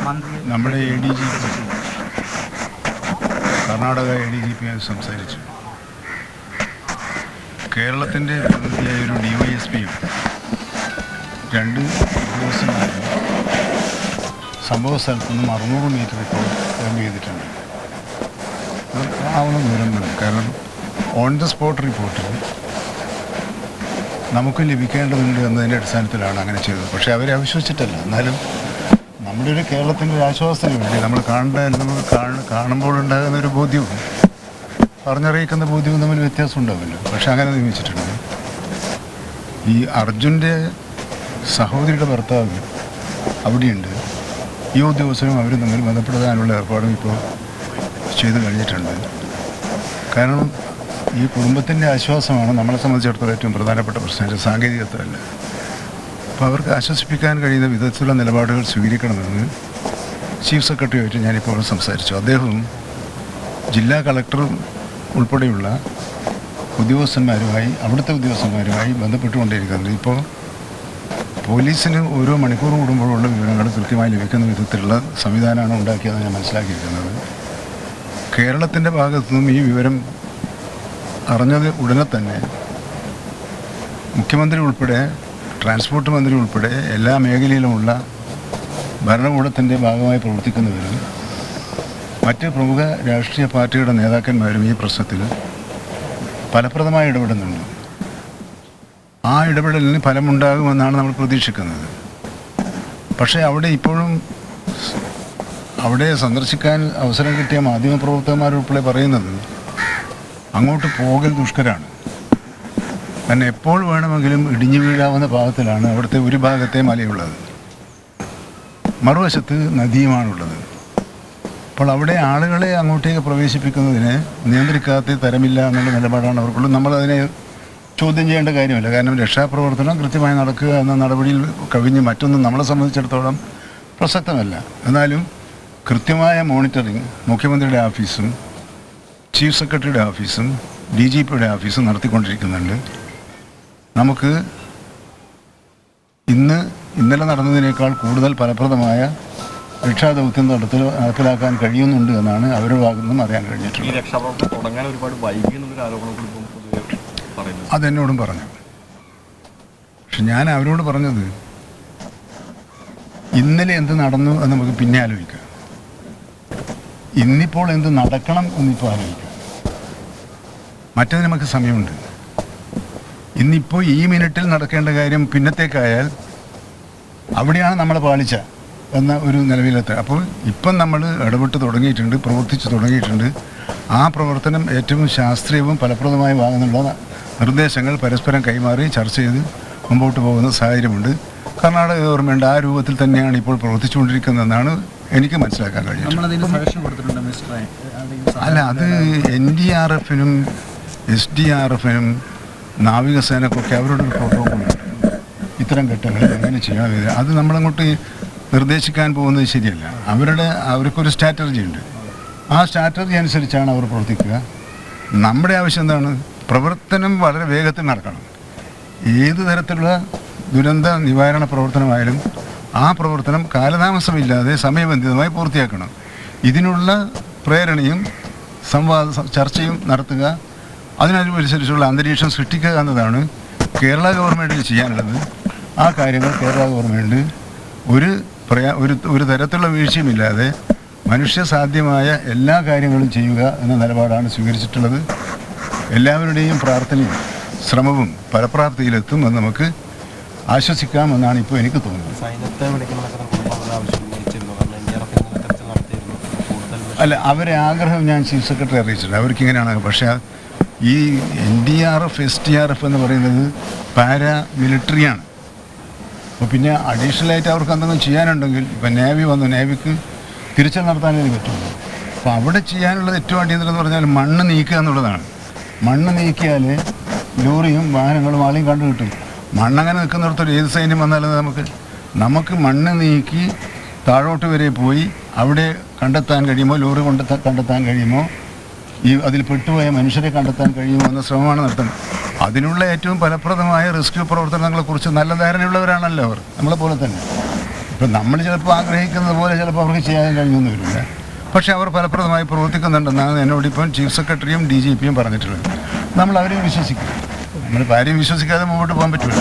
നമ്മുടെ ADG Karnataka ADGP സംസാരിച്ചു. കേരളത്തിൻ്റെ പ്രതിനിധിയായ ഒരു DYSPയും 2 ഉദ്യോഗസ്ഥന്മാരും സംഭവ സ്ഥലത്തു നിന്നും 600 മീറ്റർ ഇപ്പോൾ ക്യാമ്പ് ചെയ്തിട്ടുണ്ട്. ആവുന്ന ദൂരം വേണം. കാരണം ഓൺ ദ സ്പോട്ട് റിപ്പോർട്ടിൽ നമുക്ക് ലഭിക്കേണ്ടതുണ്ട് എന്നതിൻ്റെ അടിസ്ഥാനത്തിലാണ് അങ്ങനെ ചെയ്തത്. പക്ഷേ അവരെ അവിശ്വസിച്ചിട്ടല്ല. എന്നാലും നമ്മുടെ ഒരു കേരളത്തിൻ്റെ ഒരു ആശ്വാസത്തിന് വേണ്ടി നമ്മൾ കാണുമ്പോഴുണ്ടാകുന്ന ഒരു ബോധ്യവും പറഞ്ഞറിയിക്കുന്ന ബോധ്യവും തമ്മിൽ വ്യത്യാസം ഉണ്ടാവില്ല. പക്ഷെ അങ്ങനെ നിയമിച്ചിട്ടുണ്ട്. ഈ അർജുൻ്റെ സഹോദരിയുടെ ഭർത്താവ് അവിടെയുണ്ട്. ഈ ഉദ്യോഗസ്ഥരും അവരും തമ്മിൽ ബന്ധപ്പെടുത്താനുള്ള ഏർപ്പാടും ഇപ്പോൾ ചെയ്തു കഴിഞ്ഞിട്ടുണ്ട്. കാരണം ഈ കുടുംബത്തിൻ്റെ ആശ്വാസമാണ് നമ്മളെ സംബന്ധിച്ചിടത്തോളം ഏറ്റവും പ്രധാനപ്പെട്ട പ്രശ്നം, സാങ്കേതികത്വമല്ല. അപ്പോൾ അവർക്ക് ആശ്വസിപ്പിക്കാൻ കഴിയുന്ന വിധത്തിലുള്ള നിലപാടുകൾ സ്വീകരിക്കണമെന്ന് ചീഫ് സെക്രട്ടറിയുമായിട്ട് ഞാനിപ്പോൾ സംസാരിച്ചു. അദ്ദേഹവും ജില്ലാ കളക്ടർ ഉൾപ്പെടെയുള്ള അവിടുത്തെ ഉദ്യോഗസ്ഥന്മാരുമായി ബന്ധപ്പെട്ടുകൊണ്ടിരിക്കുന്നത്. ഇപ്പോൾ പോലീസിന് ഓരോ മണിക്കൂർ കൂടുമ്പോഴുള്ള വിവരങ്ങൾ കൃത്യമായി ലഭിക്കുന്ന വിധത്തിലുള്ള സംവിധാനമാണ് ഉണ്ടാക്കിയതെന്ന് ഞാൻ മനസ്സിലാക്കിയിരിക്കുന്നത്. കേരളത്തിൻ്റെ ഭാഗത്തുനിന്നും ഈ വിവരം അറിഞ്ഞത് ഉടനെ തന്നെ മുഖ്യമന്ത്രി ഉൾപ്പെടെ ട്രാൻസ്പോർട്ട് മന്ത്രി ഉൾപ്പെടെ എല്ലാ മേഖലയിലുമുള്ള ഭരണകൂടത്തിൻ്റെ ഭാഗമായി പ്രവർത്തിക്കുന്നവരും മറ്റ് പ്രമുഖ രാഷ്ട്രീയ പാർട്ടിയുടെ നേതാക്കന്മാരും ഈ പ്രശ്നത്തിൽ ഫലപ്രദമായി ഇടപെടുന്നുണ്ട്. ആ ഇടപെടലിന് ഫലമുണ്ടാകുമെന്നാണ് നമ്മൾ പ്രതീക്ഷിക്കുന്നത്. പക്ഷേ അവിടെ സന്ദർശിക്കാൻ അവസരം കിട്ടിയ മാധ്യമപ്രവർത്തകന്മാരുൾപ്പെടെ പറയുന്നത് അങ്ങോട്ട് പോകൽ ദുഷ്കരമാണ്. കാരണം എപ്പോൾ വേണമെങ്കിലും ഇടിഞ്ഞു വീഴാവുന്ന ഭാഗത്തിലാണ് അവിടുത്തെ ഒരു ഭാഗത്തെ മലയുള്ളത്, മറുവശത്ത് നദിയുമാണുള്ളത്. അപ്പോൾ അവിടെ ആളുകളെ അങ്ങോട്ടേക്ക് പ്രവേശിപ്പിക്കുന്നതിന് നിയന്ത്രിക്കാത്ത തരമില്ല എന്നുള്ള നിലപാടാണ് അവർക്കുള്ളത്. നമ്മളതിനെ ചോദ്യം ചെയ്യേണ്ട കാര്യമല്ല. കാരണം രക്ഷാപ്രവർത്തനം കൃത്യമായി നടക്കുക എന്ന നടപടിയിൽ കവിഞ്ഞ് മറ്റൊന്നും നമ്മളെ സംബന്ധിച്ചിടത്തോളം പ്രസക്തമല്ല. എന്നാലും കൃത്യമായ മോണിറ്ററിങ് മുഖ്യമന്ത്രിയുടെ ഓഫീസും ചീഫ് സെക്രട്ടറിയുടെ ഓഫീസും DGPയുടെ ഓഫീസും നടത്തിക്കൊണ്ടിരിക്കുന്നുണ്ട്. നമുക്ക് ഇന്നലെ നടന്നതിനേക്കാൾ കൂടുതൽ ഫലപ്രദമായ രക്ഷാദൗത്യം നടപ്പിലാക്കാൻ കഴിയുന്നുണ്ട് എന്നാണ് അവരുടെ ഭാഗത്തു നിന്നും അറിയാൻ കഴിഞ്ഞിട്ടുള്ളത്. അതെന്നോടും പറഞ്ഞു. പക്ഷെ ഞാൻ അവരോട് പറഞ്ഞത് ഇന്നലെ എന്ത് നടന്നു എന്ന് നമുക്ക് പിന്നെ ആലോചിക്കാം. ഇന്നിപ്പോൾ എന്ത് നടക്കണം എന്നിപ്പോൾ ആലോചിക്കാം. മറ്റേത് നമുക്ക് സമയമുണ്ട്. ഇന്നിപ്പോൾ ഈ മിനിറ്റിൽ നടക്കേണ്ട കാര്യം പിന്നത്തേക്കായാൽ അവിടെയാണ് നമ്മൾ പാളിച്ച എന്ന ഒരു നിലവിലെത്തുക. അപ്പോൾ ഇപ്പം നമ്മൾ ഇടപെട്ട് തുടങ്ങിയിട്ടുണ്ട്, പ്രവർത്തിച്ച് തുടങ്ങിയിട്ടുണ്ട്. ആ പ്രവർത്തനം ഏറ്റവും ശാസ്ത്രീയവും ഫലപ്രദമായി വാങ്ങുന്നുള്ള നിർദ്ദേശങ്ങൾ പരസ്പരം കൈമാറി ചർച്ച ചെയ്ത് മുമ്പോട്ട് പോകുന്ന സാഹചര്യമുണ്ട്. കർണാടക ഗവൺമെൻറ് ആ രൂപത്തിൽ തന്നെയാണ് ഇപ്പോൾ പ്രവർത്തിച്ചുകൊണ്ടിരിക്കുന്നതെന്നാണ് എനിക്ക് മനസ്സിലാക്കാൻ കഴിയും. അല്ല, അത് NDRFനും SDRFനും നാവികസേനക്കൊക്കെ അവരുടെ ഒരു പ്രോട്ടോകോളുണ്ട്. ഇത്തരം ഘട്ടങ്ങളിൽ എങ്ങനെ ചെയ്യാൻ അത് നമ്മളങ്ങോട്ട് നിർദ്ദേശിക്കാൻ പോകുന്നത് ശരിയല്ല. അവർക്കൊരു സ്ട്രാറ്റജി ഉണ്ട്. ആ സ്ട്രാറ്റജി അനുസരിച്ചാണ് അവർ പ്രവർത്തിക്കുക. നമ്മുടെ ആവശ്യം എന്താണ്? പ്രവർത്തനം വളരെ വേഗത്തിൽ നടക്കണം. ഏത് തരത്തിലുള്ള ദുരന്ത നിവാരണ പ്രവർത്തനമായാലും ആ പ്രവർത്തനം കാലതാമസമില്ലാതെ സമയബന്ധിതമായി പൂർത്തിയാക്കണം. ഇതിനുള്ള പ്രേരണയും ചർച്ചയും നടത്തുക, അതിനനുസരിച്ചുള്ള അന്തരീക്ഷം സൃഷ്ടിക്കുക എന്നതാണ് കേരള ഗവൺമെൻറ്റിന് ചെയ്യാനുള്ളത്. ആ കാര്യങ്ങൾ കേരള ഗവൺമെൻറ് ഒരു തരത്തിലുള്ള വീഴ്ചയുമില്ലാതെ മനുഷ്യസാധ്യമായ എല്ലാ കാര്യങ്ങളും ചെയ്യുക എന്ന നിലപാടാണ് സ്വീകരിച്ചിട്ടുള്ളത്. എല്ലാവരുടെയും പ്രാർത്ഥനയും ശ്രമവും ഫലപ്രാപ്തിയിലെത്തും എന്ന് നമുക്ക് ആശ്വസിക്കാമെന്നാണ് ഇപ്പോൾ എനിക്ക് തോന്നുന്നത്. അല്ല, അവരെ ആഗ്രഹം ഞാൻ ചീഫ് സെക്രട്ടറി അറിയിച്ചിട്ടുണ്ട്. അവർക്കിങ്ങനെയാണ്. പക്ഷേ ഈ NDRF SDRF എന്ന് പറയുന്നത് പാരാമിലിറ്ററിയാണ്. അപ്പോൾ പിന്നെ അഡീഷണലായിട്ട് അവർക്ക് എന്തെങ്കിലും ചെയ്യാനുണ്ടെങ്കിൽ ഇപ്പം നേവി വന്നു, നേവിക്ക് തിരിച്ചു നടത്താനേ പറ്റുള്ളൂ. അപ്പോൾ അവിടെ ചെയ്യാനുള്ളത് ഏറ്റവും അടിയന്തരം എന്ന് പറഞ്ഞാൽ മണ്ണ് നീക്കുക എന്നുള്ളതാണ്. മണ്ണ് നീക്കിയാൽ ലോറിയും വാഹനങ്ങളും ആളെയും കണ്ടു കിട്ടും. മണ്ണങ്ങനെ നിൽക്കുന്നിടത്തൊരു ഏത് സൈന്യം വന്നാലും നമുക്ക് മണ്ണ് നീക്കി താഴോട്ട് വരെ പോയി അവിടെ കണ്ടെത്താൻ കഴിയുമോ, ലോറി കണ്ടെത്താൻ കഴിയുമോ, അതിൽ പെട്ടുപോയ മനുഷ്യരെ കണ്ടെത്താൻ കഴിയുമോ എന്ന ശ്രമമാണ് നടത്തുന്നത്. അതിനുള്ള ഏറ്റവും ഫലപ്രദമായ റെസ്ക്യൂ പ്രവർത്തനങ്ങളെക്കുറിച്ച് നല്ല ധാരണയുള്ളവരാണല്ലോ അവർ, നമ്മളെ പോലെ തന്നെ. ഇപ്പം നമ്മൾ ചിലപ്പോൾ ആഗ്രഹിക്കുന്നത് പോലെ ചിലപ്പോൾ അവർക്ക് ചെയ്യാൻ കഴിഞ്ഞൊന്നും വരില്ല. പക്ഷേ അവർ ഫലപ്രദമായി പ്രവർത്തിക്കുന്നുണ്ടെന്നാണ് എന്നോട് ഇപ്പം ചീഫ് സെക്രട്ടറിയും DGP-യും പറഞ്ഞിട്ടുള്ളത്. നമ്മൾ അവരെയും വിശ്വസിക്കും. നമ്മൾ ആരെയും വിശ്വസിക്കാതെ മുമ്പോട്ട് പോകാൻ പറ്റില്ല.